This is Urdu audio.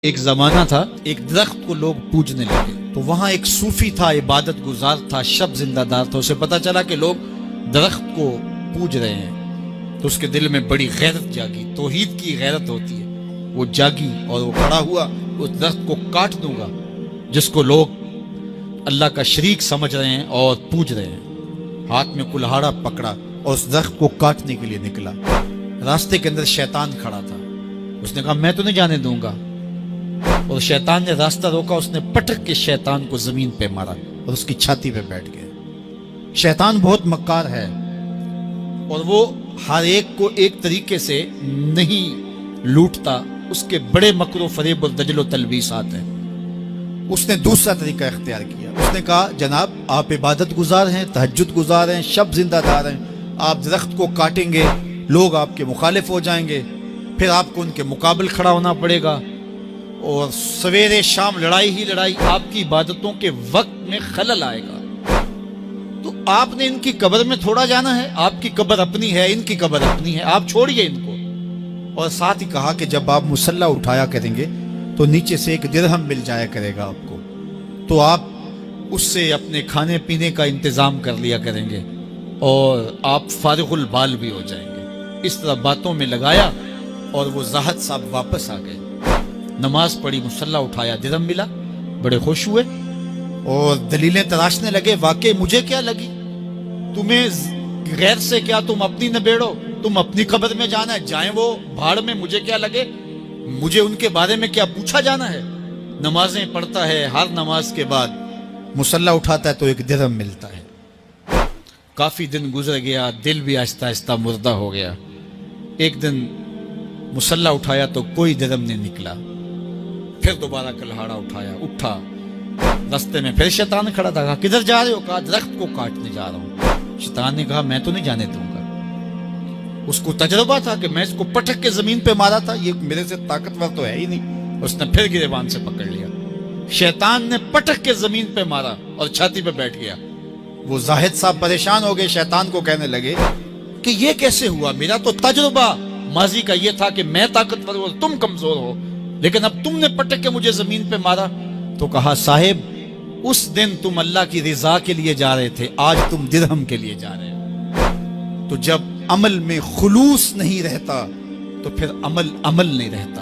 ایک زمانہ تھا، ایک درخت کو لوگ پوجنے لگے، تو وہاں ایک صوفی تھا، عبادت گزار تھا، شب زندہ دار تھا۔ اسے پتا چلا کہ لوگ درخت کو پوج رہے ہیں، تو اس کے دل میں بڑی غیرت جاگی، توحید کی غیرت ہوتی ہے، وہ جاگی اور وہ کھڑا ہوا، اس درخت کو کاٹ دوں گا جس کو لوگ اللہ کا شریک سمجھ رہے ہیں اور پوج رہے ہیں۔ ہاتھ میں کلہاڑا پکڑا اور اس درخت کو کاٹنے کے لیے نکلا۔ راستے کے اندر شیطان کھڑا تھا، اس نے کہا میں تو نہیں جانے دوں گا، اور شیطان نے راستہ روکا، اس نے پٹک کے شیطان کو زمین پہ مارا اور اس کی چھاتی پہ بیٹھ گیا۔ شیطان بہت مکار ہے اور وہ ہر ایک کو ایک طریقے سے نہیں لوٹتا، اس کے بڑے مکر و فریب اور دجل و تلبیسات ہیں۔ اس نے دوسرا طریقہ اختیار کیا، اس نے کہا جناب آپ عبادت گزار ہیں، تہجد گزار ہیں، شب زندہ دار ہیں، آپ درخت کو کاٹیں گے، لوگ آپ کے مخالف ہو جائیں گے، پھر آپ کو ان کے مقابل کھڑا ہونا پڑے گا، اور سویرے شام لڑائی ہی لڑائی، آپ کی عبادتوں کے وقت میں خلل آئے گا۔ تو آپ نے ان کی قبر میں تھوڑا جانا ہے، آپ کی قبر اپنی ہے، ان کی قبر اپنی ہے، آپ چھوڑیے ان کو۔ اور ساتھ ہی کہا کہ جب آپ مصلی اٹھایا کریں گے تو نیچے سے ایک درہم مل جایا کرے گا آپ کو، تو آپ اس سے اپنے کھانے پینے کا انتظام کر لیا کریں گے اور آپ فارغ البال بھی ہو جائیں گے۔ اس طرح باتوں میں لگایا اور وہ زاہد صاحب واپس آ گئے، نماز پڑھی، مصلی اٹھایا، درہم ملا، بڑے خوش ہوئے اور دلیلیں تراشنے لگے۔ واقعی مجھے کیا لگی، تمہیں غیر سے کیا، تم اپنی نبیڑو، تم اپنی قبر میں جانا ہے، جائیں وہ بھاڑ میں، مجھے کیا لگے، مجھے ان کے بارے میں کیا پوچھا جانا ہے۔ نمازیں پڑھتا ہے، ہر نماز کے بعد مصلی اٹھاتا ہے تو ایک درہم ملتا ہے۔ کافی دن گزر گیا، دل بھی آہستہ آہستہ مردہ ہو گیا۔ ایک دن مصلی اٹھایا تو کوئی درہم نہیں نکلا، پھر دوبارہ کلہاڑا اٹھایا، اٹھا، رستے میں پھر شیطان کھڑا تھا، کہا کدھر جا رہے ہو، کہا درخت کو کاٹنے جا رہا ہوں۔ شیطان نے کہا میں تو نہیں جانے دوں گا۔ اس کو تجربہ تھا کہ میں اس کو پٹک کے زمین پہ مارا تھا، یہ میرے سے طاقتور تو ہے ہی نہیں۔ اس نے پھر گریبان سے پکڑ لیا، شیطان نے پٹک کے زمین پہ مارا اور چھاتی پہ بیٹھ گیا۔ وہ زاہد صاحب پریشان ہو گئے، شیطان کو کہنے لگے کہ یہ کیسے ہوا، میرا تو تجربہ ماضی کا یہ تھا کہ میں طاقتور ہوں تم کمزور ہو، لیکن اب تم نے پٹک کے مجھے زمین پہ مارا۔ تو کہا صاحب اس دن تم اللہ کی رضا کے لیے جا رہے تھے، آج تم درہم کے لیے جا رہے ہو۔ تو جب عمل میں خلوص نہیں رہتا تو پھر عمل نہیں رہتا۔